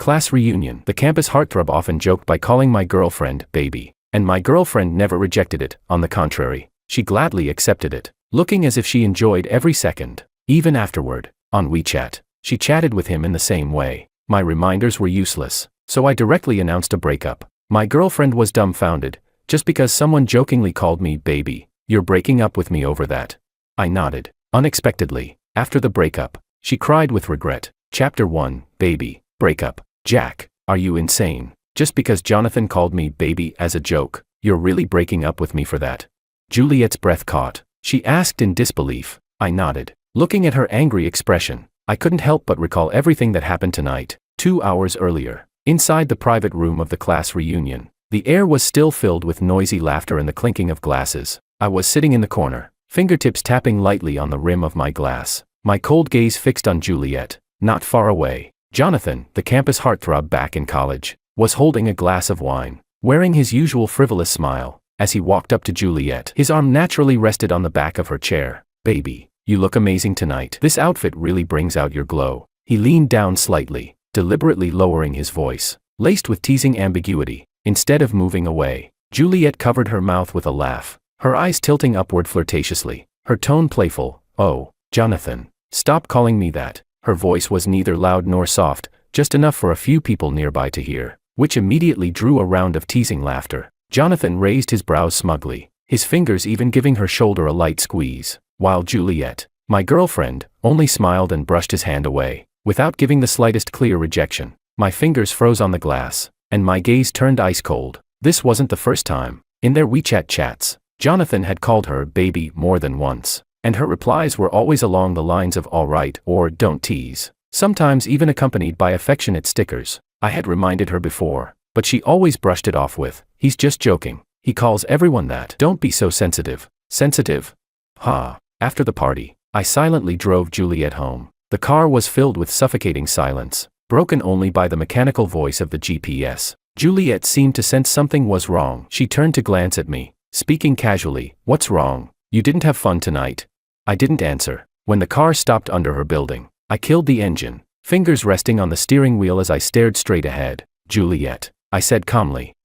Class reunion. The campus heartthrob often joked by calling my girlfriend baby, and my girlfriend never rejected it. On the contrary, she gladly accepted it, looking as if she enjoyed every second. Even afterward, on WeChat, she chatted with him in the same way. My reminders were useless, so I directly announced a breakup. My girlfriend was dumbfounded, just because someone jokingly called me baby. You're breaking up with me over that? I nodded. Unexpectedly, after the breakup, she cried with regret. Chapter 1, Baby, Breakup. Jack, are you insane? Just because Jonathan called me baby as a joke, you're really breaking up with me for that? Juliet's breath caught. She asked in disbelief. I nodded. Looking at her angry expression, I couldn't help but recall everything that happened tonight, 2 hours earlier. Inside the private room of the class reunion, the air was still filled with noisy laughter and the clinking of glasses. I was sitting in the corner, fingertips tapping lightly on the rim of my glass, my cold gaze fixed on Juliet. Not far away, Jonathan, the campus heartthrob back in college, was holding a glass of wine, wearing his usual frivolous smile. As he walked up to Juliet, his arm naturally rested on the back of her chair. Baby, you look amazing tonight. This outfit really brings out your glow. He leaned down slightly, deliberately lowering his voice, laced with teasing ambiguity. Instead of moving away, Juliet covered her mouth with a laugh, her eyes tilting upward flirtatiously, her tone playful. Oh, Jonathan, stop calling me that. Her voice was neither loud nor soft, just enough for a few people nearby to hear, which immediately drew a round of teasing laughter. Jonathan raised his brows smugly, his fingers even giving her shoulder a light squeeze, while Juliet, my girlfriend, only smiled and brushed his hand away, without giving the slightest clear rejection. My fingers froze on the glass, and my gaze turned ice cold. This wasn't the first time. In their WeChat chats, Jonathan had called her baby more than once, and her replies were always along the lines of all right or don't tease, sometimes even accompanied by affectionate stickers. I had reminded her before, but she always brushed it off with, he's just joking. He calls everyone that. Don't be so sensitive. Sensitive? Ha. After the party, I silently drove Juliet home. The car was filled with suffocating silence, broken only by the mechanical voice of the GPS. Juliet seemed to sense something was wrong. She turned to glance at me, speaking casually. What's wrong? You didn't have fun tonight? I didn't answer. When the car stopped under her building, I killed the engine, fingers resting on the steering wheel as I stared straight ahead. Juliet, I said calmly.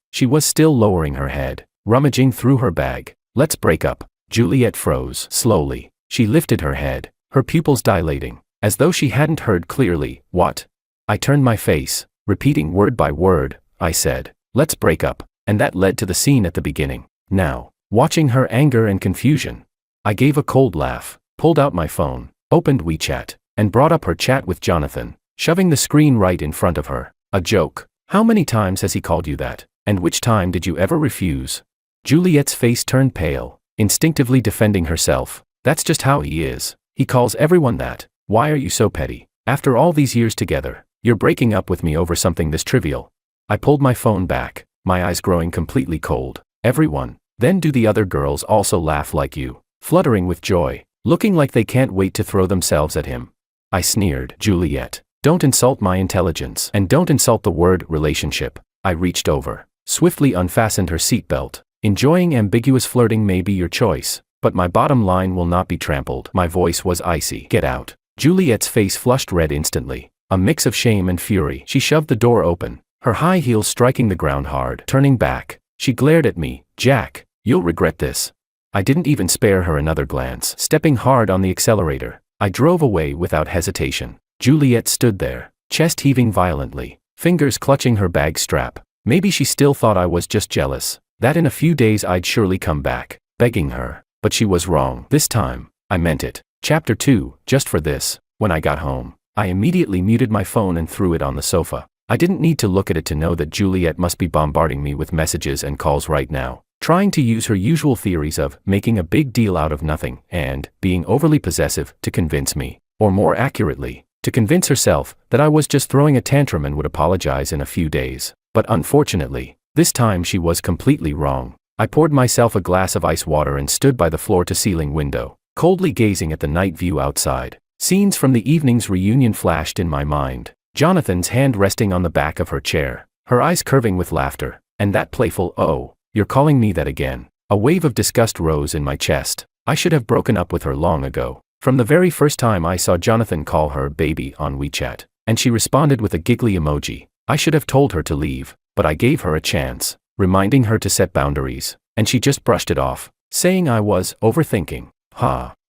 She was still lowering her head, rummaging through her bag. Let's break up. Juliet froze. Slowly, she lifted her head, her pupils dilating, as though she hadn't heard clearly. What? I turned my face, repeating word by word. I said, let's break up, and that led to the scene at the beginning. Now, watching her anger and confusion, I gave a cold laugh, pulled out my phone, opened WeChat, and brought up her chat with Jonathan, shoving the screen right in front of her. A joke. How many times has he called you that? And which time did you ever refuse? Juliet's face turned pale, instinctively defending herself. That's just how he is. He calls everyone that. Why are you so petty? After all these years together, you're breaking up with me over something this trivial. I pulled my phone back, my eyes growing completely cold. Everyone. Then do the other girls also laugh like you? Fluttering with joy, looking like they can't wait to throw themselves at him. I sneered. Juliet, don't insult my intelligence, and don't insult the word relationship. I reached over, swiftly unfastened her seatbelt. Enjoying ambiguous flirting may be your choice, but my bottom line will not be trampled. My voice was icy. Get out. Juliet's face flushed red instantly, a mix of shame and fury. She shoved the door open, her high heels striking the ground hard. Turning back, she glared at me. Jack, you'll regret this. I didn't even spare her another glance. Stepping hard on the accelerator, I drove away without hesitation. Juliet stood there, chest heaving violently, fingers clutching her bag strap. Maybe she still thought I was just jealous, that in a few days I'd surely come back, begging her. But she was wrong. This time, I meant it. Chapter 2, just for this. When I got home, I immediately muted my phone and threw it on the sofa. I didn't need to look at it to know that Juliet must be bombarding me with messages and calls right now, trying to use her usual theories of making a big deal out of nothing and being overly possessive to convince me, or more accurately, to convince herself that I was just throwing a tantrum and would apologize in a few days. But unfortunately, this time she was completely wrong. I poured myself a glass of ice water and stood by the floor-to-ceiling window, coldly gazing at the night view outside. Scenes from the evening's reunion flashed in my mind. Jonathan's hand resting on the back of her chair, her eyes curving with laughter, and that playful, "Oh, you're calling me that again." A wave of disgust rose in my chest. I should have broken up with her long ago. From the very first time I saw Jonathan call her baby on WeChat, and she responded with a giggly emoji. I should have told her to leave, but I gave her a chance, reminding her to set boundaries, and she just brushed it off, saying I was overthinking.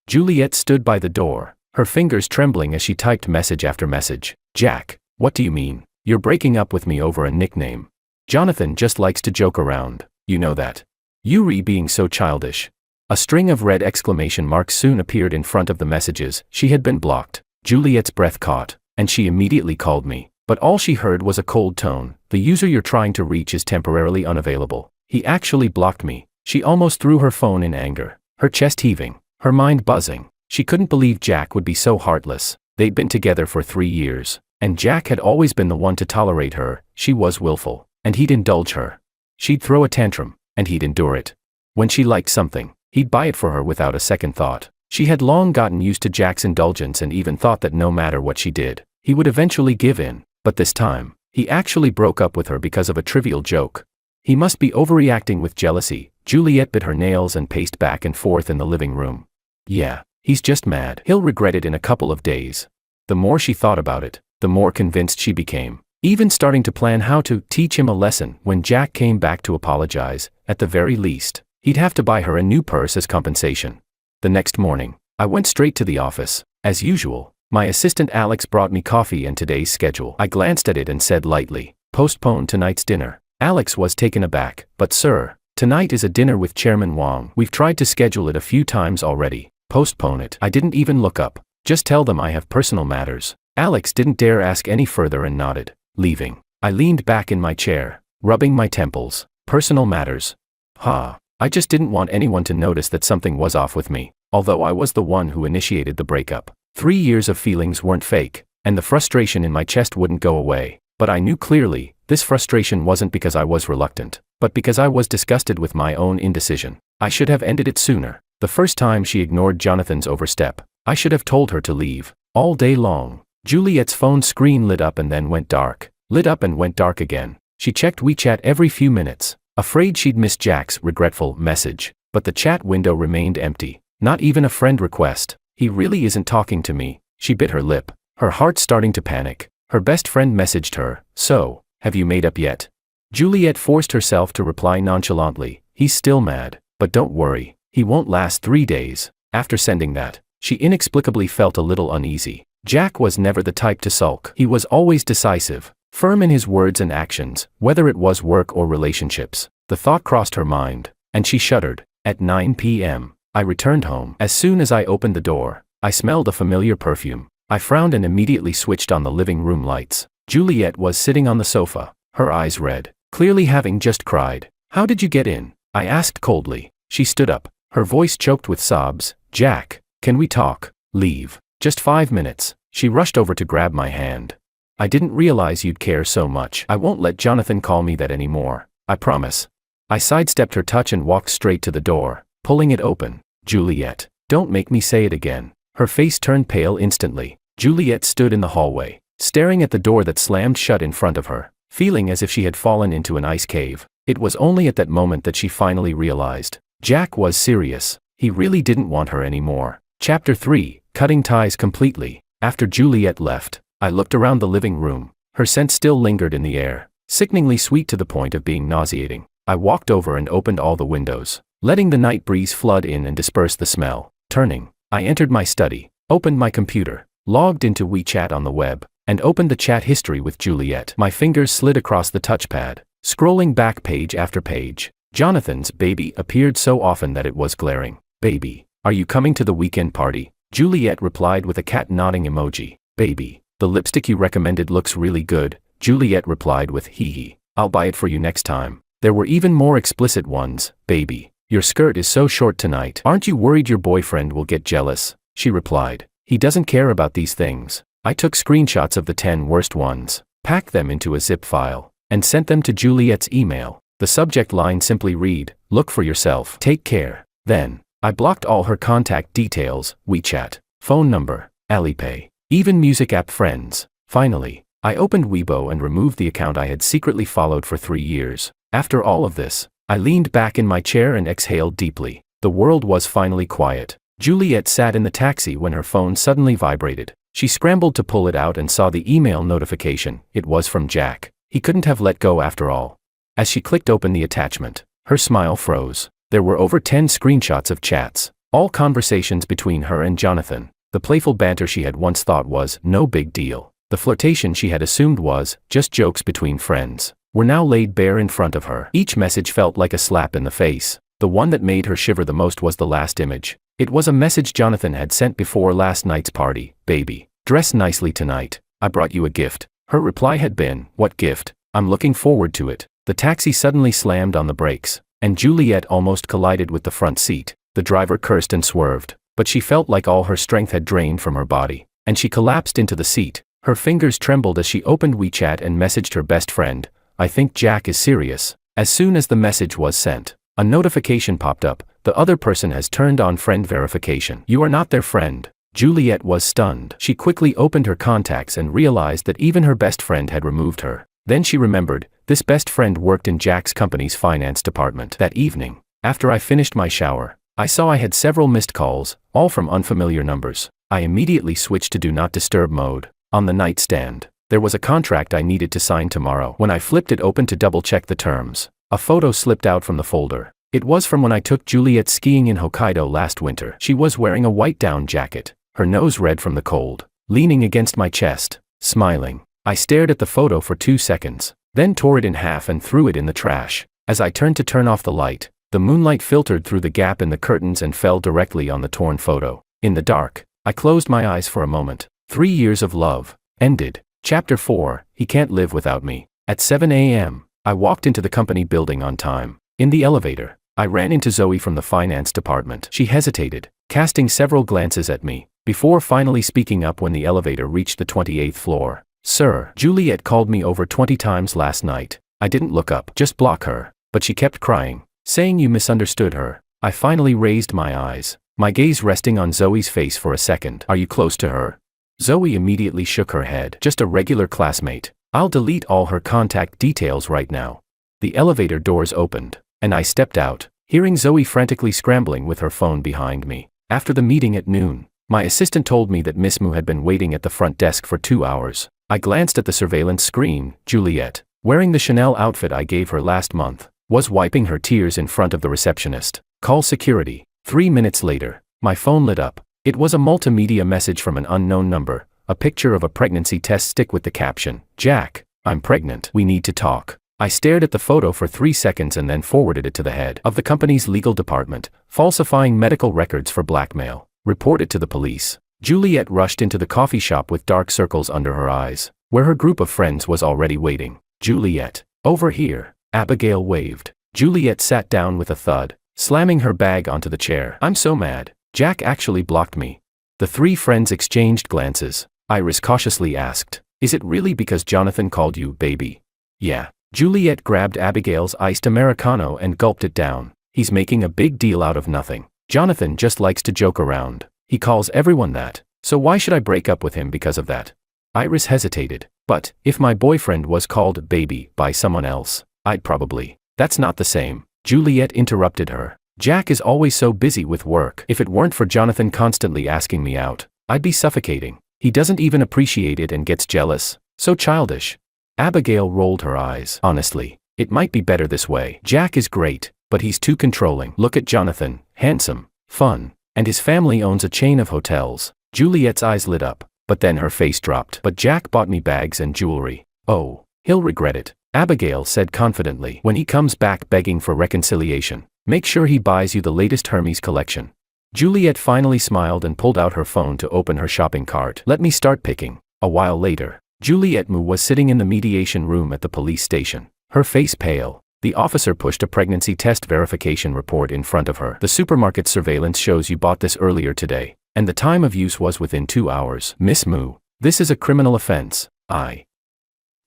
Juliet stood by the door, her fingers trembling as she typed message after message. Jack, what do you mean? You're breaking up with me over a nickname. Jonathan just likes to joke around, you know that. Yuri being so childish. A string of red exclamation marks soon appeared in front of the messages. She had been blocked. Juliet's breath caught, and she immediately called me. But all she heard was a cold tone. The user you're trying to reach is temporarily unavailable. He actually blocked me. She almost threw her phone in anger, her chest heaving, her mind buzzing. She couldn't believe Jack would be so heartless. They'd been together for 3 years, and Jack had always been the one to tolerate her. She was willful, and he'd indulge her. She'd throw a tantrum, and he'd endure it. When she liked something, he'd buy it for her without a second thought. She had long gotten used to Jack's indulgence and even thought that no matter what she did, he would eventually give in. But this time, he actually broke up with her because of a trivial joke. He must be overreacting with jealousy. Juliet bit her nails and paced back and forth in the living room. Yeah, he's just mad. He'll regret it in a couple of days. The more she thought about it, the more convinced she became, even starting to plan how to teach him a lesson. When Jack came back to apologize, at the very least, he'd have to buy her a new purse as compensation. The next morning, I went straight to the office. As usual, my assistant Alex brought me coffee and today's schedule. I glanced at it and said lightly, postpone tonight's dinner. Alex was taken aback. But sir, tonight is a dinner with Chairman Wong. We've tried to schedule it a few times already. Postpone it. I didn't even look up. Just tell them I have personal matters. Alex didn't dare ask any further and nodded, leaving. I leaned back in my chair, rubbing my temples. Personal matters. I just didn't want anyone to notice that something was off with me, although I was the one who initiated the breakup. 3 years of feelings weren't fake, and the frustration in my chest wouldn't go away. But I knew clearly, this frustration wasn't because I was reluctant, but because I was disgusted with my own indecision. I should have ended it sooner. The first time she ignored Jonathan's overstep, I should have told her to leave. All day long, Juliet's phone screen lit up and then went dark, lit up and went dark again. She checked WeChat every few minutes, afraid she'd miss Jack's regretful message, but the chat window remained empty. Not even a friend request. He really isn't talking to me. She bit her lip, her heart starting to panic. Her best friend messaged her, so, have you made up yet? Juliet forced herself to reply nonchalantly, he's still mad, but don't worry, he won't last 3 days. After sending that, she inexplicably felt a little uneasy. Jack was never the type to sulk. He was always decisive, firm in his words and actions, whether it was work or relationships. The thought crossed her mind, and she shuddered. At 9 p.m., I returned home. As soon as I opened the door, I smelled a familiar perfume. I frowned and immediately switched on the living room lights. Juliet was sitting on the sofa, her eyes red, clearly having just cried. How did you get in? I asked coldly. She stood up, her voice choked with sobs. Jack, can we talk? Leave. Just 5 minutes. She rushed over to grab my hand. I didn't realize you'd care so much. I won't let Jonathan call me that anymore. I promise. I sidestepped her touch and walked straight to the door, pulling it open. Juliet, don't make me say it again. Her face turned pale instantly. Juliet stood in the hallway, staring at the door that slammed shut in front of her, feeling as if she had fallen into an ice cave. It was only at that moment that she finally realized. Jack was serious. He really didn't want her anymore. Chapter 3, Cutting Ties Completely. After Juliet left, I looked around the living room. Her scent still lingered in the air, sickeningly sweet to the point of being nauseating. I walked over and opened all the windows, letting the night breeze flood in and disperse the smell. Turning, I entered my study, opened my computer, logged into WeChat on the web, and opened the chat history with Juliet. My fingers slid across the touchpad, scrolling back page after page. Jonathan's baby appeared so often that it was glaring. Baby, are you coming to the weekend party? Juliet replied with a cat nodding emoji. Baby, the lipstick you recommended looks really good. Juliet replied with hee hee. I'll buy it for you next time. There were even more explicit ones. Baby, your skirt is so short tonight. Aren't you worried your boyfriend will get jealous? She replied. He doesn't care about these things. I took screenshots of the 10 worst ones, packed them into a zip file, and sent them to Juliet's email. The subject line simply read, look for yourself. Take care. Then, I blocked all her contact details, WeChat, phone number, Alipay, even music app friends. Finally, I opened Weibo and removed the account I had secretly followed for 3 years. After all of this, I leaned back in my chair and exhaled deeply. The world was finally quiet. Juliet sat in the taxi when her phone suddenly vibrated. She scrambled to pull it out and saw the email notification. It was from Jack. He couldn't have let go after all. As she clicked open the attachment, her smile froze. There were over 10 screenshots of chats, all conversations between her and Jonathan. The playful banter she had once thought was no big deal, the flirtation she had assumed was just jokes between friends, were now laid bare in front of her. Each message felt like a slap in the face. The one that made her shiver the most was the last image. It was a message Jonathan had sent before last night's party. Baby, dress nicely tonight. I brought you a gift. Her reply had been, what gift? I'm looking forward to it. The taxi suddenly slammed on the brakes, and Juliet almost collided with the front seat. The driver cursed and swerved, but she felt like all her strength had drained from her body, and she collapsed into the seat. Her fingers trembled as she opened WeChat and messaged her best friend, I think Jack is serious. As soon as the message was sent, a notification popped up. The other person has turned on friend verification. You are not their friend. Juliet was stunned. She quickly opened her contacts and realized that even her best friend had removed her. Then she remembered, this best friend worked in Jack's company's finance department. That evening, after I finished my shower, I saw I had several missed calls, all from unfamiliar numbers. I immediately switched to Do Not Disturb mode. On the nightstand, there was a contract I needed to sign tomorrow. When I flipped it open to double-check the terms, a photo slipped out from the folder. It was from when I took Juliet skiing in Hokkaido last winter. She was wearing a white down jacket, her nose red from the cold, leaning against my chest, smiling. I stared at the photo for 2 seconds, then tore it in half and threw it in the trash. As I turned to turn off the light, the moonlight filtered through the gap in the curtains and fell directly on the torn photo. In the dark, I closed my eyes for a moment. 3 years of love ended. Chapter 4, He Can't Live Without Me. At 7 a.m., I walked into the company building on time. In the elevator, I ran into Zoe from the finance department. She hesitated, casting several glances at me, before finally speaking up when the elevator reached the 28th floor. Sir, Juliet called me over 20 times last night. I didn't look up, just block her. But she kept crying, saying you misunderstood her. I finally raised my eyes, my gaze resting on Zoe's face for a second. Are you close to her? Zoe immediately shook her head. Just a regular classmate. I'll delete all her contact details right now. The elevator doors opened, and I stepped out, hearing Zoe frantically scrambling with her phone behind me. After the meeting at noon, my assistant told me that Miss Mu had been waiting at the front desk for 2 hours. I glanced at the surveillance screen. Juliet, wearing the Chanel outfit I gave her last month, was wiping her tears in front of the receptionist. Call security. 3 minutes later, my phone lit up. It was a multimedia message from an unknown number, a picture of a pregnancy test stick with the caption, Jack, I'm pregnant. We need to talk. I stared at the photo for 3 seconds and then forwarded it to the head of the company's legal department. Falsifying medical records for blackmail. Report it to the police. Juliet rushed into the coffee shop with dark circles under her eyes, where her group of friends was already waiting. Juliet, over here. Abigail waved. Juliet sat down with a thud, slamming her bag onto the chair. I'm so mad. Jack actually blocked me. The 3 friends exchanged glances. Iris cautiously asked, is it really because Jonathan called you baby? Yeah. Juliet grabbed Abigail's iced Americano and gulped it down. He's making a big deal out of nothing. Jonathan just likes to joke around. He calls everyone that. So why should I break up with him because of that? Iris hesitated. But, if my boyfriend was called baby by someone else, I'd probably. That's not the same. Juliet interrupted her. Jack is always so busy with work. If it weren't for Jonathan constantly asking me out, I'd be suffocating. He doesn't even appreciate it and gets jealous. So childish. Abigail rolled her eyes. Honestly, it might be better this way. Jack is great, but he's too controlling. Look at Jonathan, handsome, fun, and his family owns a chain of hotels. Juliet's eyes lit up, but then her face dropped. But Jack bought me bags and jewelry. Oh, he'll regret it, Abigail said confidently. When he comes back begging for reconciliation, make sure he buys you the latest Hermes collection. Juliet finally smiled and pulled out her phone to open her shopping cart. Let me start picking. A while later, Juliet Mu was sitting in the mediation room at the police station, her face pale. The officer pushed a pregnancy test verification report in front of her. The supermarket surveillance shows you bought this earlier today, and the time of use was within 2 hours. Miss Mu, this is a criminal offense. I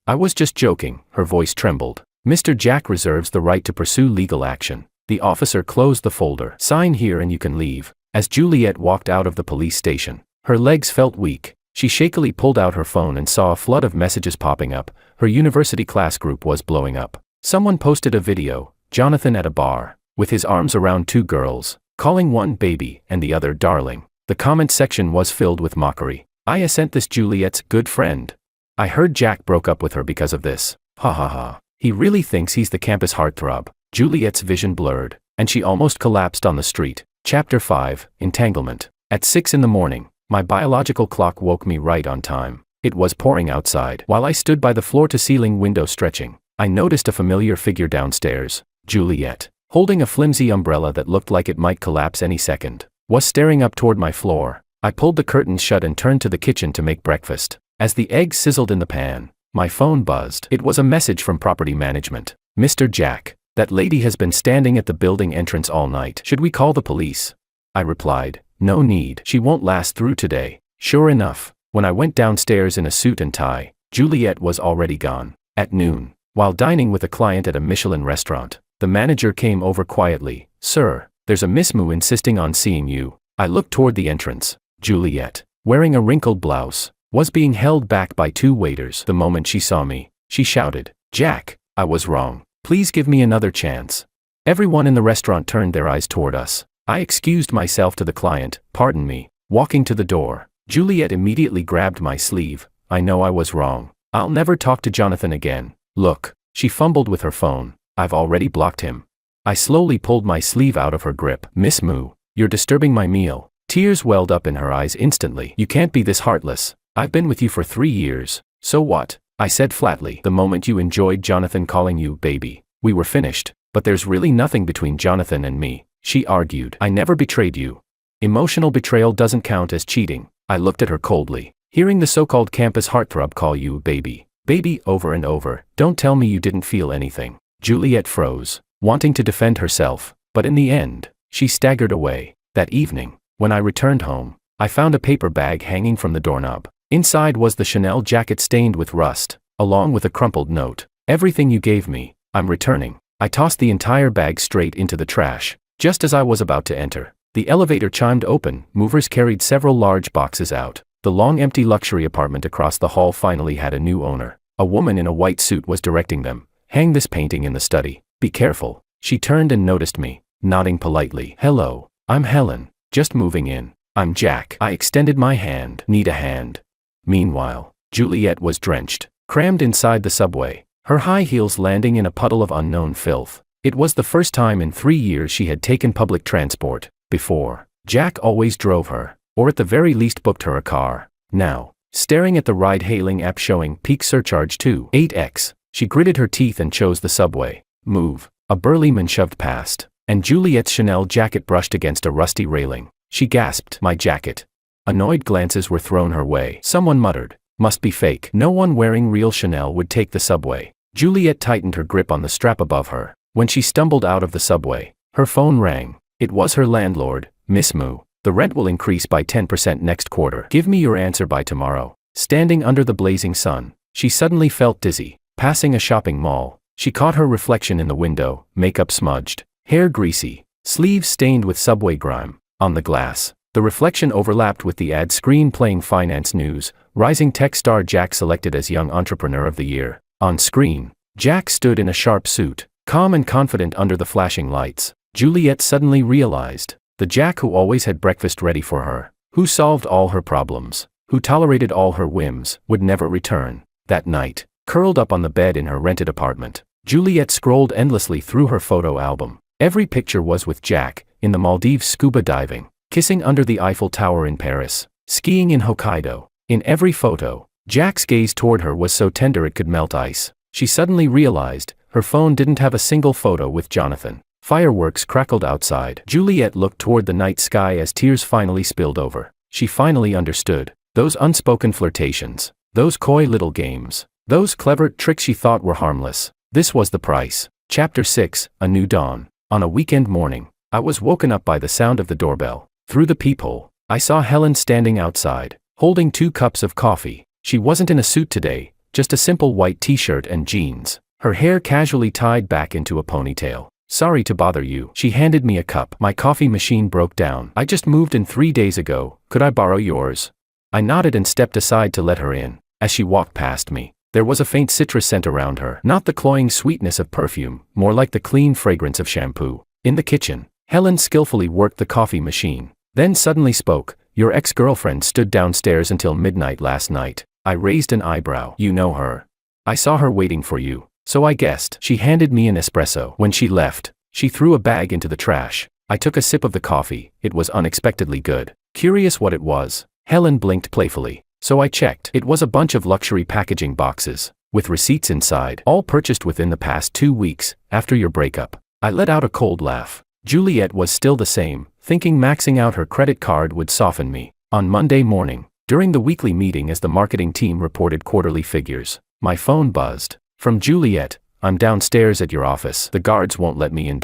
was just joking. Her voice trembled. Mr. Jack reserves the right to pursue legal action. The officer closed the folder. Sign here and you can leave. As Juliet walked out of the police station, her legs felt weak. She shakily pulled out her phone and saw a flood of messages popping up. Her university class group was blowing up. Someone posted a video, Jonathan at a bar, with his arms around 2 girls, calling one baby and the other darling. The comment section was filled with mockery. I sent this Juliet's good friend. I heard Jack broke up with her because of this. Ha ha ha. He really thinks he's the campus heartthrob. Juliet's vision blurred, and she almost collapsed on the street. Chapter 5, Entanglement. At 6 in the morning, my biological clock woke me right on time. It was pouring outside. While I stood by the floor-to-ceiling window stretching, I noticed a familiar figure downstairs. Juliet, holding a flimsy umbrella that looked like it might collapse any second, was staring up toward my floor. I pulled the curtains shut and turned to the kitchen to make breakfast. As the eggs sizzled in the pan, my phone buzzed. It was a message from property management. Mr. Jack, that lady has been standing at the building entrance all night. Should we call the police? I replied, no need. She won't last through today. Sure enough, when I went downstairs in a suit and tie, Juliet was already gone. At noon, while dining with a client at a Michelin restaurant, the manager came over quietly. Sir, there's a Miss Moo insisting on seeing you. I looked toward the entrance. Juliet, wearing a wrinkled blouse, was being held back by 2 waiters. The moment she saw me, she shouted, Jack, I was wrong. Please give me another chance. Everyone in the restaurant turned their eyes toward us. I excused myself to the client, pardon me, walking to the door. Juliet immediately grabbed my sleeve. I know I was wrong. I'll never talk to Jonathan again. Look, she fumbled with her phone. I've already blocked him. I slowly pulled my sleeve out of her grip. Miss Moo, you're disturbing my meal. Tears welled up in her eyes instantly. You can't be this heartless. I've been with you for 3 years. So what? I said flatly. The moment you enjoyed Jonathan calling you baby, we were finished. But there's really nothing between Jonathan and me, she argued. I never betrayed you. Emotional betrayal doesn't count as cheating. I looked at her coldly. Hearing the so-called campus heartthrob call you baby over and over, don't tell me you didn't feel anything. Juliet froze, wanting to defend herself, but in the end, she staggered away. That evening, when I returned home, I found a paper bag hanging from the doorknob. Inside was the Chanel jacket stained with rust, along with a crumpled note. Everything you gave me, I'm returning. I tossed the entire bag straight into the trash. Just as I was about to enter, the elevator chimed open. Movers carried several large boxes out. The long empty luxury apartment across the hall finally had a new owner. A woman in a white suit was directing them. Hang this painting in the study. Be careful. She turned and noticed me, nodding politely. Hello, I'm Helen, just moving in. I'm Jack. I extended my hand. Need a hand? Meanwhile, Juliet was drenched, crammed inside the subway, her high heels landing in a puddle of unknown filth. It was the first time in 3 years she had taken public transport. Before, Jack always drove her, or at the very least booked her a car. Now, staring at the ride-hailing app showing peak surcharge 8x, she gritted her teeth and chose the subway. Move. A burly man shoved past, and Juliet's Chanel jacket brushed against a rusty railing. She gasped, my jacket. Annoyed glances were thrown her way. Someone muttered, must be fake. No one wearing real Chanel would take the subway. Juliet tightened her grip on the strap above her. When she stumbled out of the subway, her phone rang. It was her landlord, Miss Moo. The rent will increase by 10% next quarter. Give me your answer by tomorrow. Standing under the blazing sun, she suddenly felt dizzy. Passing a shopping mall, she caught her reflection in the window, makeup smudged, hair greasy, sleeves stained with subway grime. On the glass, the reflection overlapped with the ad screen playing finance news. Rising tech star Jack selected as Young Entrepreneur of the Year. On screen, Jack stood in a sharp suit, calm and confident under the flashing lights. Juliet suddenly realized, the Jack who always had breakfast ready for her, who solved all her problems, who tolerated all her whims, would never return. That night, curled up on the bed in her rented apartment, Juliet scrolled endlessly through her photo album. Every picture was with Jack, in the Maldives scuba diving, kissing under the Eiffel Tower in Paris, skiing in Hokkaido. In every photo, Jack's gaze toward her was so tender it could melt ice. She suddenly realized, her phone didn't have a single photo with Jonathan. Fireworks crackled outside. Juliet looked toward the night sky as tears finally spilled over. She finally understood. Those unspoken flirtations, those coy little games, those clever tricks she thought were harmless. This was the price. Chapter 6, A New Dawn. On a weekend morning, I was woken up by the sound of the doorbell. Through the peephole, I saw Helen standing outside, holding 2 cups of coffee. She wasn't in a suit today, just a simple white t-shirt and jeans, her hair casually tied back into a ponytail. Sorry to bother you. She handed me a cup. My coffee machine broke down. I just moved in 3 days ago. Could I borrow yours? I nodded and stepped aside to let her in. As she walked past me, there was a faint citrus scent around her. Not the cloying sweetness of perfume, more like the clean fragrance of shampoo. In the kitchen, Helen skillfully worked the coffee machine, then suddenly spoke, your ex-girlfriend stood downstairs until midnight last night. I raised an eyebrow. You know her. I saw her waiting for you, so I guessed. She handed me an espresso. When she left, she threw a bag into the trash. I took a sip of the coffee. It was unexpectedly good. Curious what it was. Helen blinked playfully. So I checked. It was a bunch of luxury packaging boxes, with receipts inside, all purchased within the past 2 weeks, after your breakup. I let out a cold laugh. Juliet was still the same, thinking maxing out her credit card would soften me. On Monday morning, during the weekly meeting as the marketing team reported quarterly figures, my phone buzzed. From Juliet, I'm downstairs at your office. The guards won't let me in.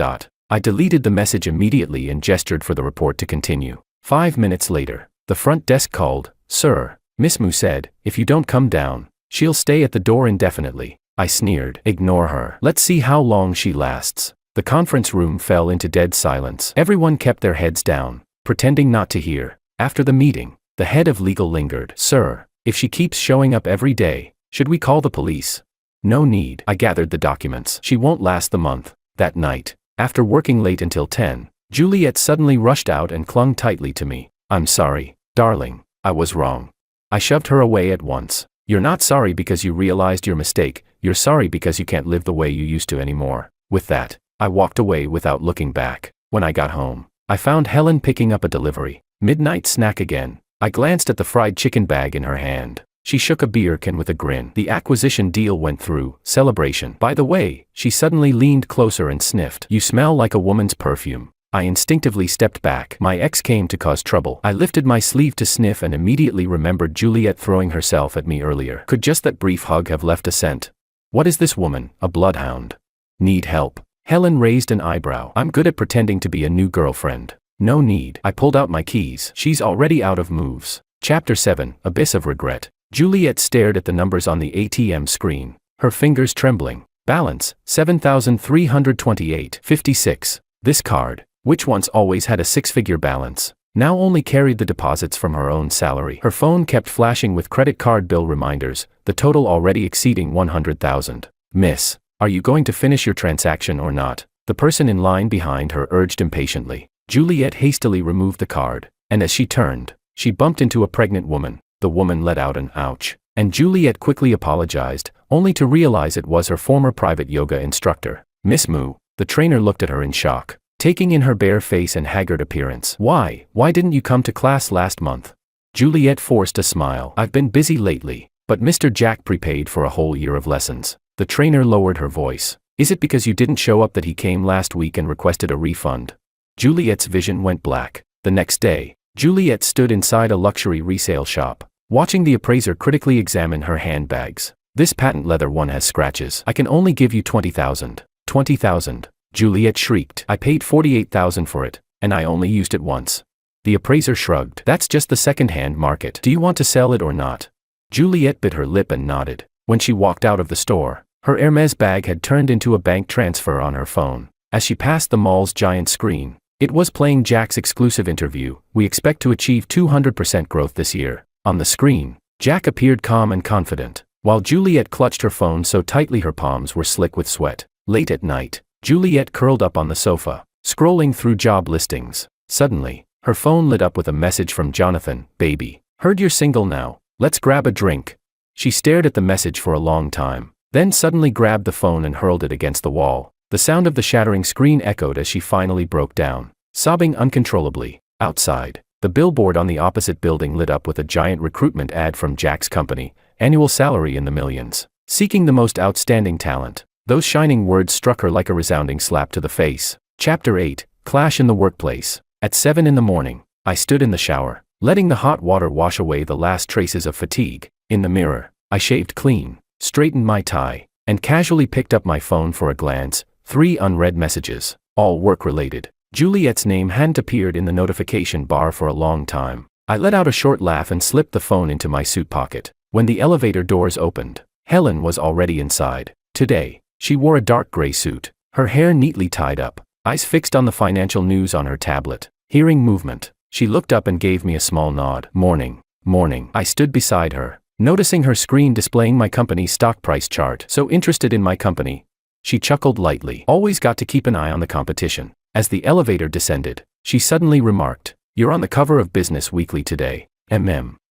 I deleted the message immediately and gestured for the report to continue. 5 minutes later, the front desk called. Sir, Miss Mu said, if you don't come down, she'll stay at the door indefinitely. I sneered. Ignore her. Let's see how long she lasts. The conference room fell into dead silence. Everyone kept their heads down, pretending not to hear. After the meeting, the head of legal lingered. Sir, if she keeps showing up every day, should we call the police? No need. I gathered the documents. She won't last the month. That night, after working late until 10, Juliet suddenly rushed out and clung tightly to me. I'm sorry, darling. I was wrong. I shoved her away at once. You're not sorry because you realized your mistake. You're sorry because you can't live the way you used to anymore. With that, I walked away without looking back. When I got home, I found Helen picking up a delivery. Midnight snack again. I glanced at the fried chicken bag in her hand. She shook a beer can with a grin. The acquisition deal went through. Celebration. By the way, she suddenly leaned closer and sniffed. You smell like a woman's perfume. I instinctively stepped back. My ex came to cause trouble. I lifted my sleeve to sniff and immediately remembered Juliet throwing herself at me earlier. Could just that brief hug have left a scent? What is this woman, a bloodhound? Need help? Helen raised an eyebrow. I'm good at pretending to be a new girlfriend. No need. I pulled out my keys. She's already out of moves. Chapter 7, Abyss of Regret. Juliet stared at the numbers on the ATM screen, her fingers trembling. Balance, 7,328.56. This card, which once always had a 6-figure balance, now only carried the deposits from her own salary. Her phone kept flashing with credit card bill reminders, the total already exceeding 100,000. Miss, are you going to finish your transaction or not? The person in line behind her urged impatiently. Juliet hastily removed the card, and as she turned, she bumped into a pregnant woman. The woman let out an ouch, and Juliet quickly apologized, only to realize it was her former private yoga instructor. Miss Mu, the trainer looked at her in shock, taking in her bare face and haggard appearance. Why didn't you come to class last month? Juliet forced a smile. I've been busy lately, but Mr. Jack prepaid for a whole year of lessons. The trainer lowered her voice. Is it because you didn't show up that he came last week and requested a refund? Juliet's vision went black. The next day, Juliet stood inside a luxury resale shop, watching the appraiser critically examine her handbags. This patent leather one has scratches. I can only give you 20,000. 20,000. Juliet shrieked. I paid 48,000 for it, and I only used it once. The appraiser shrugged. That's just the second-hand market. Do you want to sell it or not? Juliet bit her lip and nodded. When she walked out of the store, her Hermes bag had turned into a bank transfer on her phone. As she passed the mall's giant screen, it was playing Jack's exclusive interview. We expect to achieve 200% growth this year. On the screen, Jack appeared calm and confident, while Juliet clutched her phone so tightly her palms were slick with sweat. Late at night, Juliet curled up on the sofa, scrolling through job listings. Suddenly, her phone lit up with a message from Jonathan. Baby, heard you're single now. Let's grab a drink. She stared at the message for a long time, then suddenly grabbed the phone and hurled it against the wall. The sound of the shattering screen echoed as she finally broke down, sobbing uncontrollably. Outside, the billboard on the opposite building lit up with a giant recruitment ad from Jack's company, annual salary in the millions, seeking the most outstanding talent. Those shining words struck her like a resounding slap to the face. Chapter 8, Clash in the Workplace. At 7 in the morning, I stood in the shower, letting the hot water wash away the last traces of fatigue. In the mirror, I shaved clean, straightened my tie, and casually picked up my phone for a glance. 3 unread messages, all work-related. Juliet's name hadn't appeared in the notification bar for a long time. I let out a short laugh and slipped the phone into my suit pocket. When the elevator doors opened, Helen was already inside. Today, she wore a dark gray suit, her hair neatly tied up, eyes fixed on the financial news on her tablet. Hearing movement, she looked up and gave me a small nod. Morning. I stood beside her, noticing her screen displaying my company's stock price chart. So interested in my company? She chuckled lightly. Always got to keep an eye on the competition. As the elevator descended, she suddenly remarked, You're on the cover of Business Weekly today.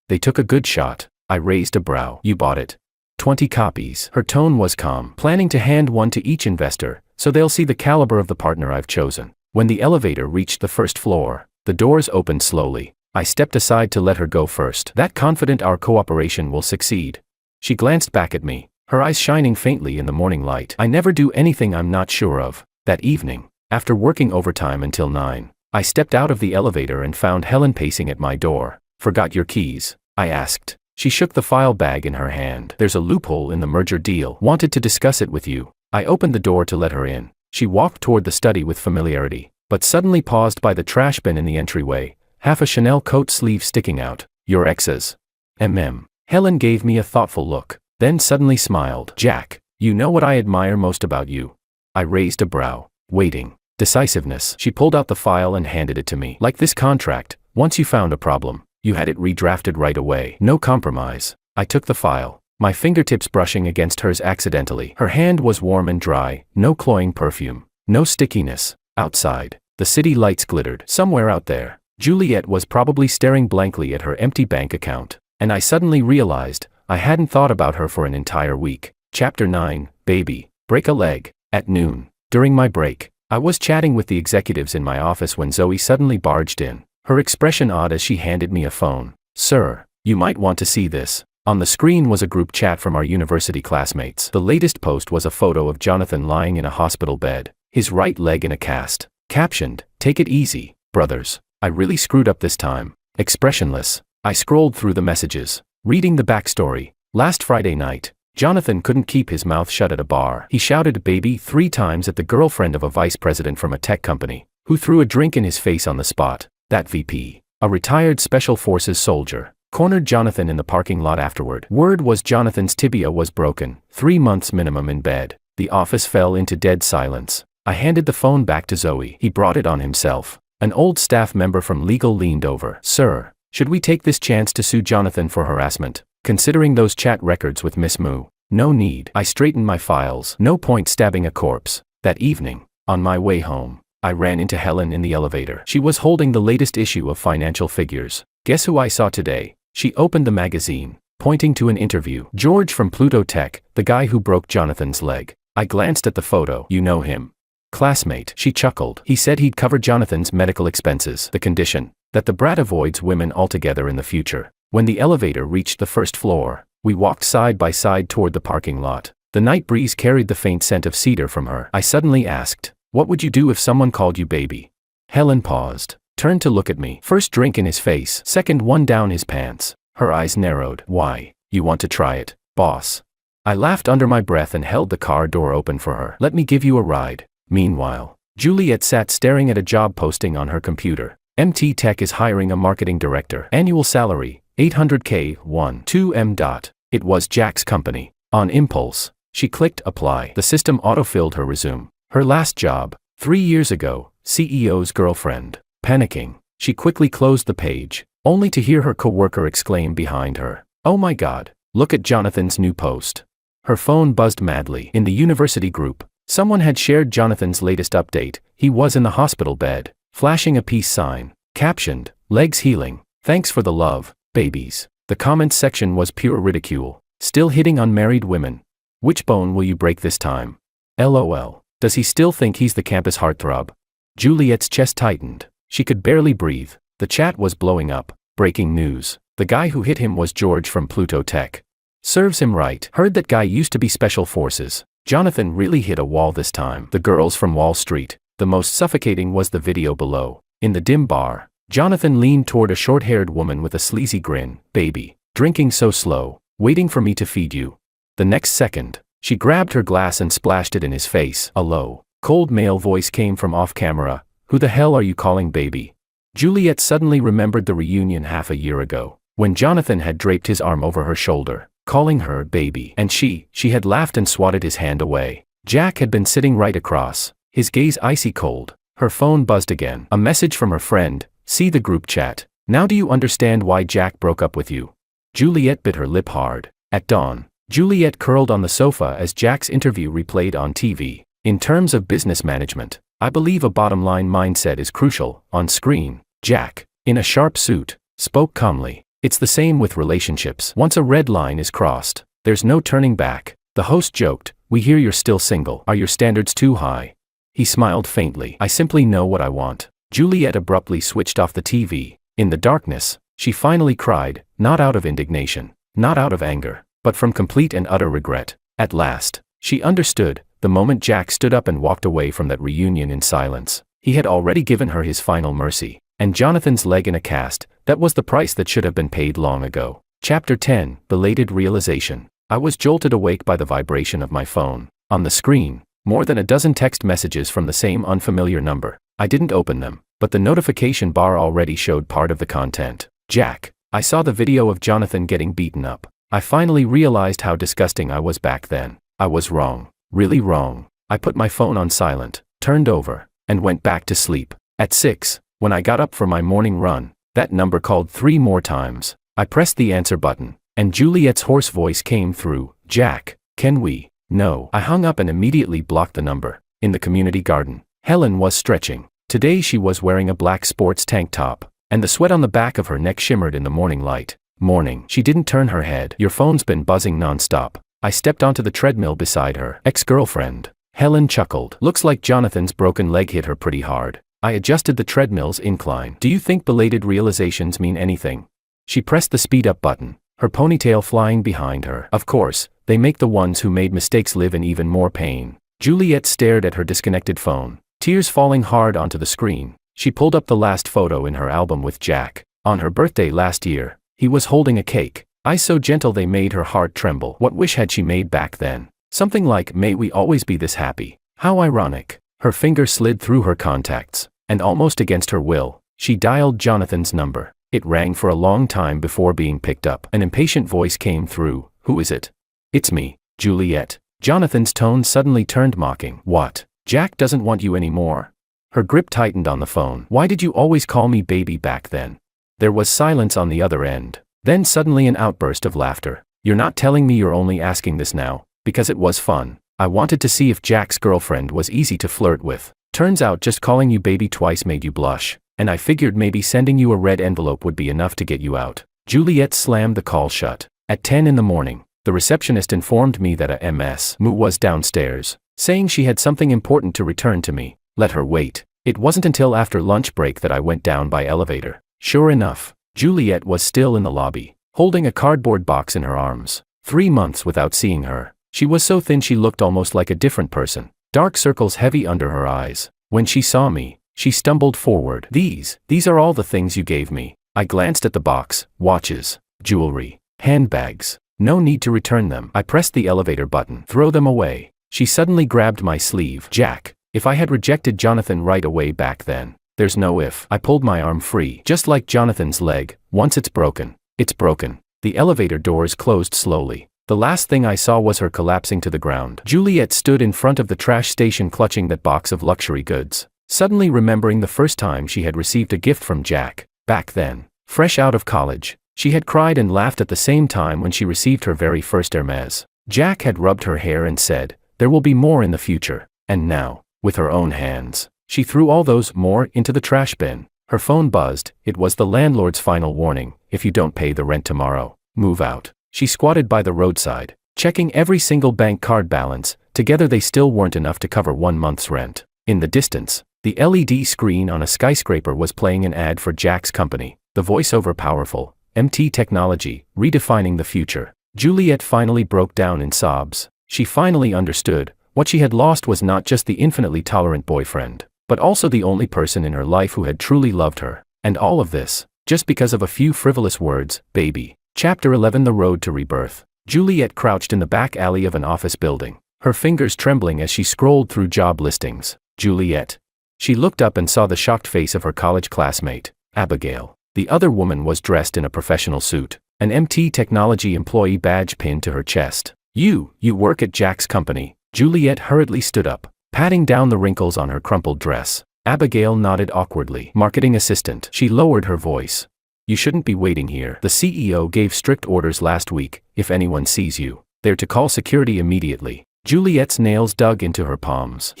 They took a good shot. I raised a brow. You bought it. 20 copies. Her tone was calm. Planning to hand one to each investor, so they'll see the caliber of the partner I've chosen. When the elevator reached the first floor, the doors opened slowly. I stepped aside to let her go first. That confident our cooperation will succeed. She glanced back at me, her eyes shining faintly in the morning light. I never do anything I'm not sure of. That evening, after working overtime until 9, I stepped out of the elevator and found Helen pacing at my door. Forgot your keys? I asked. She shook the file bag in her hand. There's a loophole in the merger deal. Wanted to discuss it with you. I opened the door to let her in. She walked toward the study with familiarity, but suddenly paused by the trash bin in the entryway, half a Chanel coat sleeve sticking out. Your ex's. Helen gave me a thoughtful look, then suddenly smiled. Jack, you know what I admire most about you? I raised a brow. Waiting. Decisiveness. She pulled out the file and handed it to me. Like this contract, once you found a problem, you had it redrafted right away. No compromise. I took the file, my fingertips brushing against hers accidentally. Her hand was warm and dry, no cloying perfume, no stickiness. Outside, the city lights glittered. Somewhere out there, Juliet was probably staring blankly at her empty bank account, and I suddenly realized I hadn't thought about her for an entire week. Chapter 9, Baby, break a leg. At noon, during my break, I was chatting with the executives in my office when Zoe suddenly barged in, her expression odd as she handed me a phone. Sir, you might want to see this. On the screen was a group chat from our university classmates. The latest post was a photo of Jonathan lying in a hospital bed, his right leg in a cast. Captioned, "Take it easy, brothers. I really screwed up this time." Expressionless, I scrolled through the messages, reading the backstory. Last Friday night, Jonathan couldn't keep his mouth shut at a bar. He shouted "baby" 3 times at the girlfriend of a vice president from a tech company, who threw a drink in his face on the spot. That VP, a retired Special Forces soldier, cornered Jonathan in the parking lot afterward. Word was Jonathan's tibia was broken, 3 months minimum in bed. The office fell into dead silence. I handed the phone back to Zoe. He brought it on himself. An old staff member from legal leaned over. Sir, should we take this chance to sue Jonathan for harassment, considering those chat records with Miss Moo? No need. I straightened my files. No point stabbing a corpse. That evening, on my way home, I ran into Helen in the elevator. She was holding the latest issue of Financial Figures. Guess who I saw today? She opened the magazine, pointing to an interview. George from Pluto Tech, the guy who broke Jonathan's leg. I glanced at the photo. You know him? Classmate. She chuckled. He said he'd cover Jonathan's medical expenses. The condition, that the brat avoids women altogether in the future. When the elevator reached the first floor, we walked side by side toward the parking lot. The night breeze carried the faint scent of cedar from her. I suddenly asked, what would you do if someone called you baby? Helen paused, turned to look at me. First drink in his face, second one down his pants. Her eyes narrowed. Why? You want to try it, boss? I laughed under my breath and held the car door open for her. Let me give you a ride. Meanwhile, Juliet sat staring at a job posting on her computer. MT Tech is hiring a marketing director. Annual salary, $800K, 2M. It was Jack's company. On impulse, she clicked apply. The system autofilled her resume. Her last job, 3 years ago, CEO's girlfriend. Panicking, she quickly closed the page, only to hear her coworker exclaim behind her, "Oh my God, look at Jonathan's new post." Her phone buzzed madly. In the university group, someone had shared Jonathan's latest update. He was in the hospital bed, flashing a peace sign, captioned, "Legs healing. Thanks for the love, babies." The comments section was pure ridicule. Still hitting unmarried women. Which bone will you break this time? LOL. Does he still think he's the campus heartthrob? Juliet's chest tightened. She could barely breathe. The chat was blowing up. Breaking news. The guy who hit him was George from Pluto Tech. Serves him right. Heard that guy used to be Special Forces. Jonathan really hit a wall this time. The girls from Wall Street. The most suffocating was the video below. In the dim bar, Jonathan leaned toward a short-haired woman with a sleazy grin. "Baby, drinking so slow, waiting for me to feed you." The next second, she grabbed her glass and splashed it in his face. A low, cold male voice came from off-camera. "Who the hell are you calling baby?" Juliet suddenly remembered the reunion half a year ago, when Jonathan had draped his arm over her shoulder, calling her baby. And she had laughed and swatted his hand away. Jack had been sitting right across, his gaze icy cold. Her phone buzzed again. A message from her friend. See the group chat. "Now do you understand why Jack broke up with you?" Juliet bit her lip hard. At dawn, Juliet curled on the sofa as Jack's interview replayed on TV. In terms of business management, I believe a bottom-line mindset is crucial. On screen, Jack, in a sharp suit, spoke calmly. It's the same with relationships. Once a red line is crossed, there's no turning back. The host joked, "We hear you're still single. Are your standards too high?" He smiled faintly. "I simply know what I want." Juliet abruptly switched off the TV. In the darkness, she finally cried, not out of indignation, not out of anger, but from complete and utter regret. At last, she understood, the moment Jack stood up and walked away from that reunion in silence. He had already given her his final mercy, and Jonathan's leg in a cast. That was the price that should have been paid long ago. Chapter 10, Belated Realization. I was jolted awake by the vibration of my phone. On the screen, more than a dozen text messages from the same unfamiliar number. I didn't open them, but the notification bar already showed part of the content. Jack. I saw the video of Jonathan getting beaten up. I finally realized how disgusting I was back then. I was wrong. Really wrong. I put my phone on silent, turned over, and went back to sleep. At 6, when I got up for my morning run, that number called 3 more times. I pressed the answer button, and Juliet's hoarse voice came through. "Jack, can we?" "No." I hung up and immediately blocked the number. In the community garden, Helen was stretching. Today she was wearing a black sports tank top, and the sweat on the back of her neck shimmered in the morning light. "Morning." She didn't turn her head. "Your phone's been buzzing non-stop." I stepped onto the treadmill beside her. "Ex-girlfriend." Helen chuckled. "Looks like Jonathan's broken leg hit her pretty hard." I adjusted the treadmill's incline. "Do you think belated realizations mean anything?" She pressed the speed-up button, her ponytail flying behind her. "Of course, they make the ones who made mistakes live in even more pain." Juliet stared at her disconnected phone, tears falling hard onto the screen. She pulled up the last photo in her album with Jack. On her birthday last year, he was holding a cake. Eyes so gentle they made her heart tremble. What wish had she made back then? Something like, "May we always be this happy." How ironic. Her finger slid through her contacts, and almost against her will, she dialed Jonathan's number. It rang for a long time before being picked up. An impatient voice came through. "Who is it?" "It's me, Juliet." Jonathan's tone suddenly turned mocking. "What? Jack doesn't want you anymore?" Her grip tightened on the phone. "Why did you always call me baby back then?" There was silence on the other end. Then suddenly an outburst of laughter. "You're not telling me you're only asking this now because it was fun?" I wanted to see if Jack's girlfriend was easy to flirt with. Turns out just calling you baby twice made you blush, and I figured maybe sending you a red envelope would be enough to get you out. Juliet slammed the call shut. At 10 in the morning, the receptionist informed me that a Ms. was downstairs, saying she had something important to return to me. Let her wait. It wasn't until after lunch break that I went down by elevator. Sure enough, Juliet was still in the lobby, holding a cardboard box in her arms. 3 months without seeing her. She was so thin she looked almost like a different person. Dark circles heavy under her eyes. When she saw me, she stumbled forward. These are all the things you gave me." I glanced at the box. Watches, jewelry, handbags. "No need to return them." I pressed the elevator button. "Throw them away." She suddenly grabbed my sleeve. "Jack, if I had rejected Jonathan right away back then, there's no if." I pulled my arm free. "Just like Jonathan's leg, once it's broken, it's broken." The elevator doors closed slowly. The last thing I saw was her collapsing to the ground. Juliet stood in front of the trash station clutching that box of luxury goods, suddenly remembering the first time she had received a gift from Jack. Back then, fresh out of college, she had cried and laughed at the same time when she received her very first Hermes. Jack had rubbed her hair and said, "There will be more in the future." And now, with her own hands, she threw all those more into the trash bin. Her phone buzzed. It was the landlord's final warning. "If you don't pay the rent tomorrow, move out." She squatted by the roadside, checking every single bank card balance. Together they still weren't enough to cover 1 month's rent. In the distance, the LED screen on a skyscraper was playing an ad for Jack's company, the voiceover powerful, MT technology, redefining the future. Juliet finally broke down in sobs. She finally understood. What she had lost was not just the infinitely tolerant boyfriend, but also the only person in her life who had truly loved her. And all of this, just because of a few frivolous words, baby. Chapter 11, The Road to Rebirth. Juliet crouched in the back alley of an office building, her fingers trembling as she scrolled through job listings. Juliet. She looked up and saw the shocked face of her college classmate, Abigail. The other woman was dressed in a professional suit, an MT Technology employee badge pinned to her chest. You work at Jack's company." Juliet hurriedly stood up, patting down the wrinkles on her crumpled dress. Abigail nodded awkwardly. "Marketing assistant." She lowered her voice. "You shouldn't be waiting here. The CEO gave strict orders last week. If anyone sees you, they're to call security immediately." Juliet's nails dug into her palms.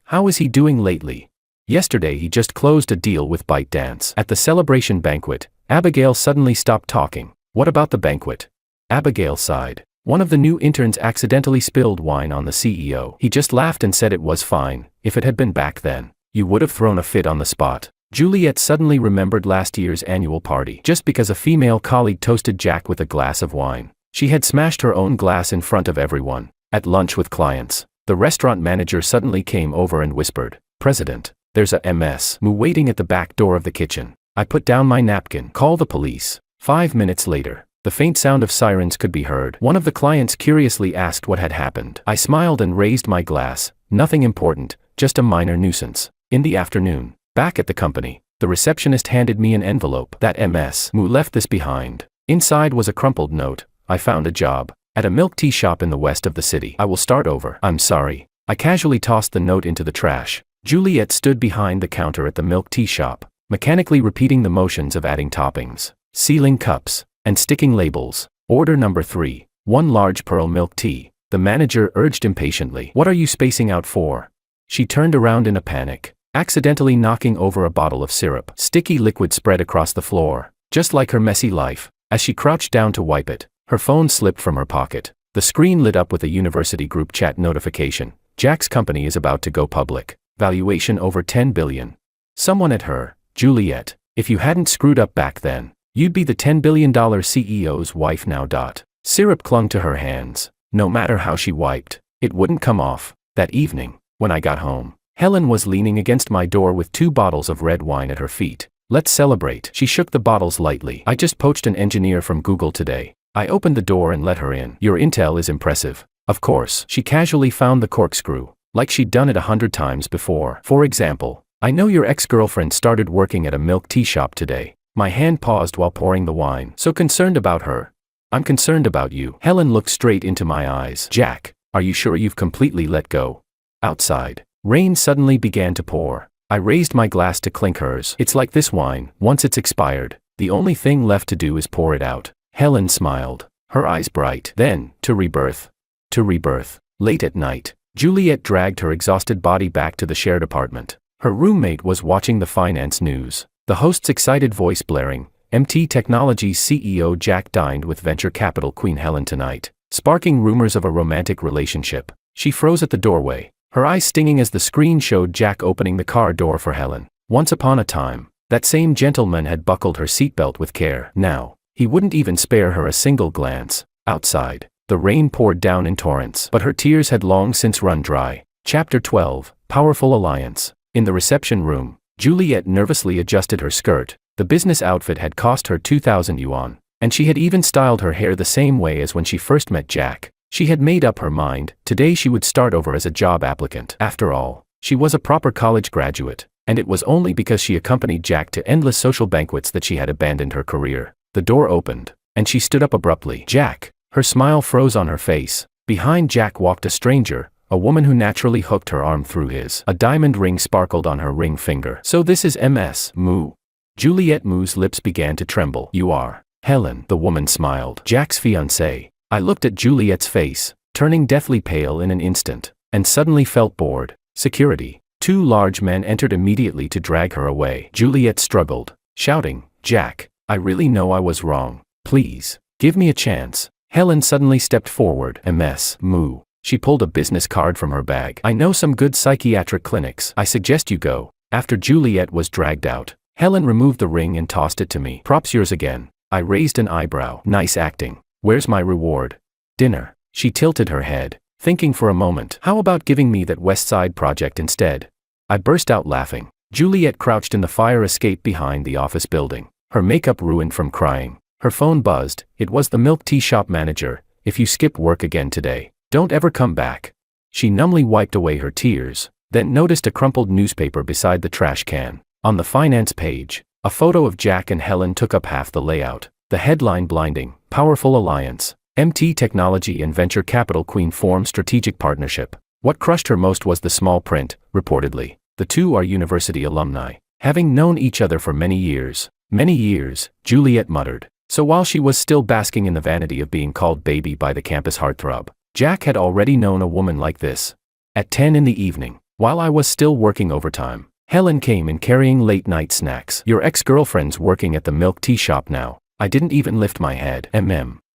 How is he doing lately?" Yesterday he just closed a deal with ByteDance. At the celebration banquet, Abigail suddenly stopped talking. What about the banquet? Abigail sighed. One of the new interns accidentally spilled wine on the CEO. He just laughed and said it was fine. If it had been back then, you would have thrown a fit on the spot. Juliet suddenly remembered last year's annual party. Just because a female colleague toasted Jack with a glass of wine, she had smashed her own glass in front of everyone. At lunch with clients, the restaurant manager suddenly came over and whispered, "President, there's a Ms. waiting at the back door of the kitchen." I put down my napkin. "Call the police." 5 minutes later, the faint sound of sirens could be heard. One of the clients curiously asked what had happened. I smiled and raised my glass. Nothing important, just a minor nuisance. In the afternoon, back at the company, the receptionist handed me an envelope. That Ms. left this behind. Inside was a crumpled note. "I found a job at a milk tea shop in the west of the city. I will start over. I'm sorry." I casually tossed the note into the trash. Juliet stood behind the counter at the milk tea shop, mechanically repeating the motions of adding toppings, sealing cups, and sticking labels. "Order number 3, 1 large pearl milk tea." The manager urged impatiently. "What are you spacing out for?" She turned around in a panic, accidentally knocking over a bottle of syrup. Sticky liquid spread across the floor, just like her messy life. As she crouched down to wipe it, her phone slipped from her pocket. The screen lit up with a university group chat notification. Jack's company is about to go public. Valuation over $10 billion. Someone at her, "Juliet, if you hadn't screwed up back then, you'd be the $10 billion CEO's wife now." Syrup clung to her hands. No matter how she wiped, it wouldn't come off. That evening, when I got home, Helen was leaning against my door with 2 bottles of red wine at her feet. "Let's celebrate." She shook the bottles lightly. "I just poached an engineer from Google today." I opened the door and let her in. "Your intel is impressive." Of course. She casually found the corkscrew, like she'd done it 100 times before. "For example, I know your ex-girlfriend started working at a milk tea shop today." My hand paused while pouring the wine. "So concerned about her?" "I'm concerned about you." Helen looked straight into my eyes. "Jack, are you sure you've completely let go?" Outside, rain suddenly began to pour. I raised my glass to clink hers. "It's like this wine, once it's expired, the only thing left to do is pour it out." Helen smiled, her eyes bright. "Then, to rebirth." To rebirth. Late at night, Juliet dragged her exhausted body back to the shared apartment. Her roommate was watching the finance news, the host's excited voice blaring. "MT Technologies CEO Jack dined with venture capital queen Helen tonight," sparking rumors of a romantic relationship. She froze at the doorway, her eyes stinging as the screen showed Jack opening the car door for Helen. Once upon a time, that same gentleman had buckled her seatbelt with care. Now, he wouldn't even spare her a single glance. Outside, the rain poured down in torrents, but her tears had long since run dry. Chapter 12, Powerful Alliance. In the reception room, Juliet nervously adjusted her skirt. The business outfit had cost her 2,000 yuan, and she had even styled her hair the same way as when she first met Jack. She had made up her mind. Today she would start over as a job applicant. After all, she was a proper college graduate, and it was only because she accompanied Jack to endless social banquets that she had abandoned her career. The door opened, and she stood up abruptly. "Jack." Her smile froze on her face. Behind Jack walked a stranger, a woman who naturally hooked her arm through his. A diamond ring sparkled on her ring finger. "So this is Ms. Mu." Juliet Mu's lips began to tremble. "You are Helen," the woman smiled. "Jack's fiancée." I looked at Juliet's face, turning deathly pale in an instant, and suddenly felt bored. Security. 2 large men entered immediately to drag her away. Juliet struggled, shouting, "Jack, I really know I was wrong. Please, give me a chance." Helen suddenly stepped forward. "Ms. Mu." She pulled a business card from her bag. "I know some good psychiatric clinics. I suggest you go." After Juliet was dragged out, Helen removed the ring and tossed it to me. "Props yours again." I raised an eyebrow. "Nice acting. Where's my reward?" "Dinner." She tilted her head, thinking for a moment. "How about giving me that West Side project instead?" I burst out laughing. Juliet crouched in the fire escape behind the office building, her makeup ruined from crying. Her phone buzzed. It was the milk tea shop manager. "If you skip work again today, don't ever come back." She numbly wiped away her tears, then noticed a crumpled newspaper beside the trash can. On the finance page, a photo of Jack and Helen took up half the layout. The headline blinding: "Powerful Alliance. MT Technology and Venture Capital Queen form strategic partnership." What crushed her most was the small print. Reportedly, the 2 are university alumni, having known each other for many years. "Many years," Juliet muttered. So while she was still basking in the vanity of being called baby by the campus heartthrob, Jack had already known a woman like this. At 10 in the evening, while I was still working overtime, Helen came in carrying late-night snacks. Your ex-girlfriend's working at the milk tea shop now. I didn't even lift my head.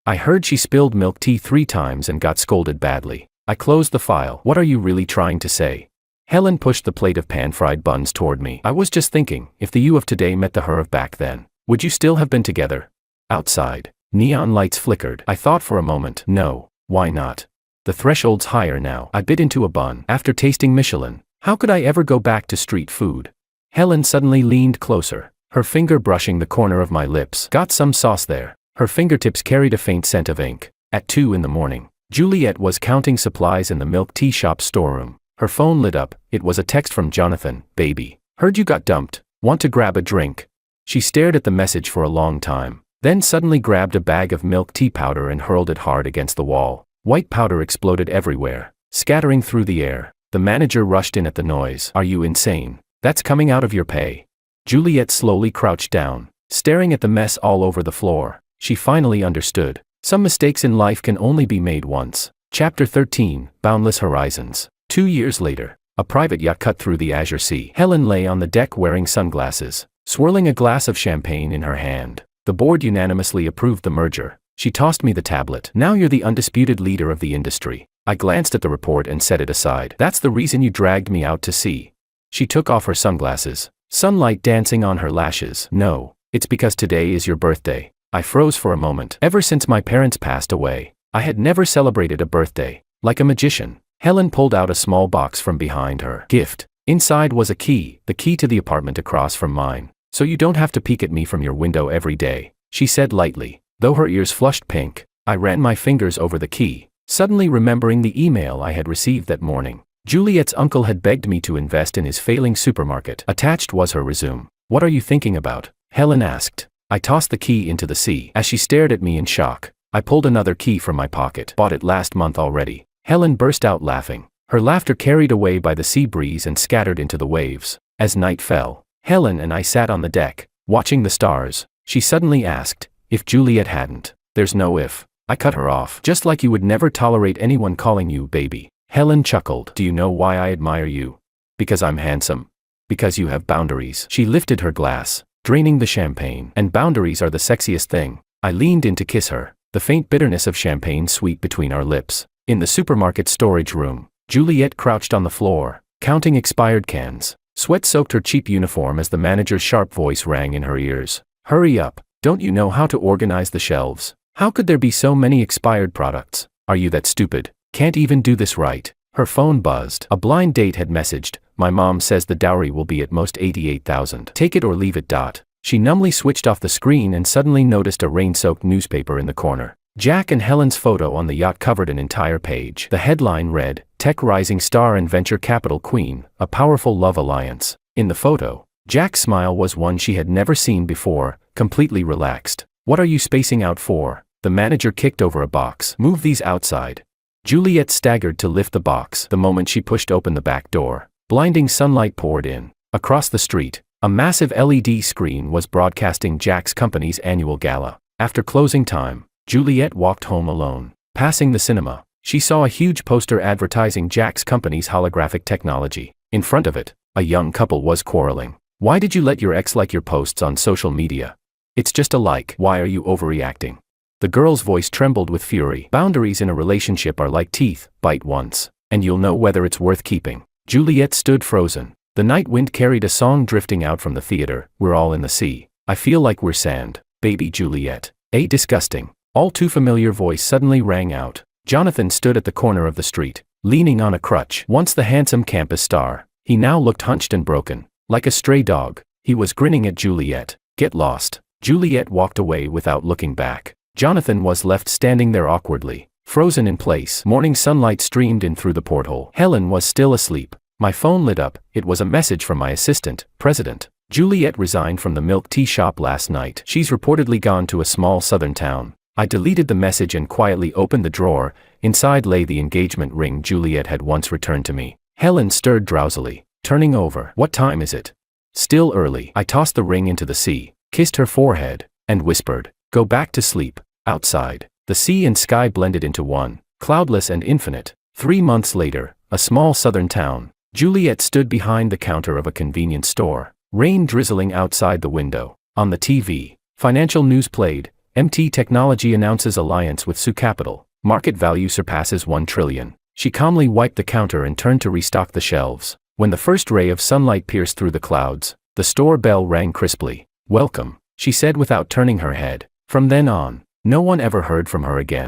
I heard she spilled milk tea 3 times and got scolded badly. I closed the file. What are you really trying to say? Helen pushed the plate of pan-fried buns toward me. I was just thinking, if the you of today met the her of back then, would you still have been together? Outside, neon lights flickered. I thought for a moment. No, why not? The threshold's higher now. I bit into a bun. After tasting Michelin, how could I ever go back to street food? Helen suddenly leaned closer, her finger brushing the corner of my lips. Got some sauce there. Her fingertips carried a faint scent of ink. At 2 in the morning, Juliet was counting supplies in the milk tea shop storeroom. Her phone lit up. It was a text from Jonathan. Baby, heard you got dumped. Want to grab a drink? She stared at the message for a long time, then suddenly grabbed a bag of milk tea powder and hurled it hard against the wall. White powder exploded everywhere, scattering through the air. The manager rushed in at the noise. Are you insane? That's coming out of your pay. Juliet slowly crouched down, staring at the mess all over the floor. She finally understood. Some mistakes in life can only be made once. Chapter 13, Boundless Horizons. 2 years later, a private yacht cut through the azure sea. Helen lay on the deck wearing sunglasses, swirling a glass of champagne in her hand. The board unanimously approved the merger. She tossed me the tablet. Now you're the undisputed leader of the industry. I glanced at the report and set it aside. That's the reason you dragged me out to sea. She took off her sunglasses, sunlight dancing on her lashes. No, it's because today is your birthday. I froze for a moment. Ever since my parents passed away, I had never celebrated a birthday. Like a magician, Helen pulled out a small box from behind her. Gift. Inside was a key, the key to the apartment across from mine. So you don't have to peek at me from your window every day, she said lightly. Though her ears flushed pink, I ran my fingers over the key, suddenly remembering the email I had received that morning. Juliet's uncle had begged me to invest in his failing supermarket. Attached was her resume. What are you thinking about? Helen asked. I tossed the key into the sea. As she stared at me in shock, I pulled another key from my pocket. Bought it last month already. Helen burst out laughing, her laughter carried away by the sea breeze and scattered into the waves. As night fell, Helen and I sat on the deck, watching the stars. She suddenly asked, if Juliet hadn't. There's no if. I cut her off. Just like you would never tolerate anyone calling you baby. Helen chuckled. Do you know why I admire you? Because I'm handsome. Because you have boundaries. She lifted her glass, draining the champagne. And boundaries are the sexiest thing. I leaned in to kiss her, the faint bitterness of champagne sweet between our lips. In the supermarket storage room, Juliet crouched on the floor, counting expired cans. Sweat soaked her cheap uniform as the manager's sharp voice rang in her ears. Hurry up, don't you know how to organize the shelves? How could there be so many expired products? Are you that stupid? Can't even do this right? Her phone buzzed. A blind date had messaged, my mom says the dowry will be at most $88,000. Take it or leave it. She numbly switched off the screen and suddenly noticed a rain-soaked newspaper in the corner. Jack and Helen's photo on the yacht covered an entire page. The headline read, Tech Rising Star and Venture Capital Queen, a Powerful Love Alliance. In the photo, Jack's smile was one she had never seen before, completely relaxed. What are you spacing out for? The manager kicked over a box. Move these outside. Juliet staggered to lift the box the moment she pushed open the back door. Blinding sunlight poured in. Across the street, a massive LED screen was broadcasting Jack's company's annual gala. After closing time, Juliet walked home alone. Passing the cinema, she saw a huge poster advertising Jack's company's holographic technology. In front of it, a young couple was quarreling. Why did you let your ex like your posts on social media? It's just a like. Why are you overreacting? The girl's voice trembled with fury. Boundaries in a relationship are like teeth, bite once, and you'll know whether it's worth keeping. Juliet stood frozen. The night wind carried a song drifting out from the theater. We're all in the sea. I feel like we're sand. Baby Juliet. Disgusting. All too familiar voice suddenly rang out. Jonathan stood at the corner of the street, leaning on a crutch. Once the handsome campus star, he now looked hunched and broken, like a stray dog. He was grinning at Juliet. Get lost. Juliet walked away without looking back. Jonathan was left standing there awkwardly, frozen in place. Morning sunlight streamed in through the porthole. Helen was still asleep. My phone lit up. It was a message from my assistant, President. Juliet resigned from the milk tea shop last night. She's reportedly gone to a small southern town. I deleted the message and quietly opened the drawer. Inside lay the engagement ring Juliet had once returned to me. Helen stirred drowsily, turning over. What time is it? Still early. I tossed the ring into the sea, kissed her forehead, and whispered, go back to sleep. Outside, the sea and sky blended into one, cloudless and infinite. 3 months later, a small southern town. Juliet stood behind the counter of a convenience store, rain drizzling outside the window. On the TV, financial news played. MT Technology announces alliance with Sioux Capital. Market value surpasses 1 trillion. She calmly wiped the counter and turned to restock the shelves. When the first ray of sunlight pierced through the clouds, the store bell rang crisply. "Welcome," she said without turning her head. From then on, no one ever heard from her again.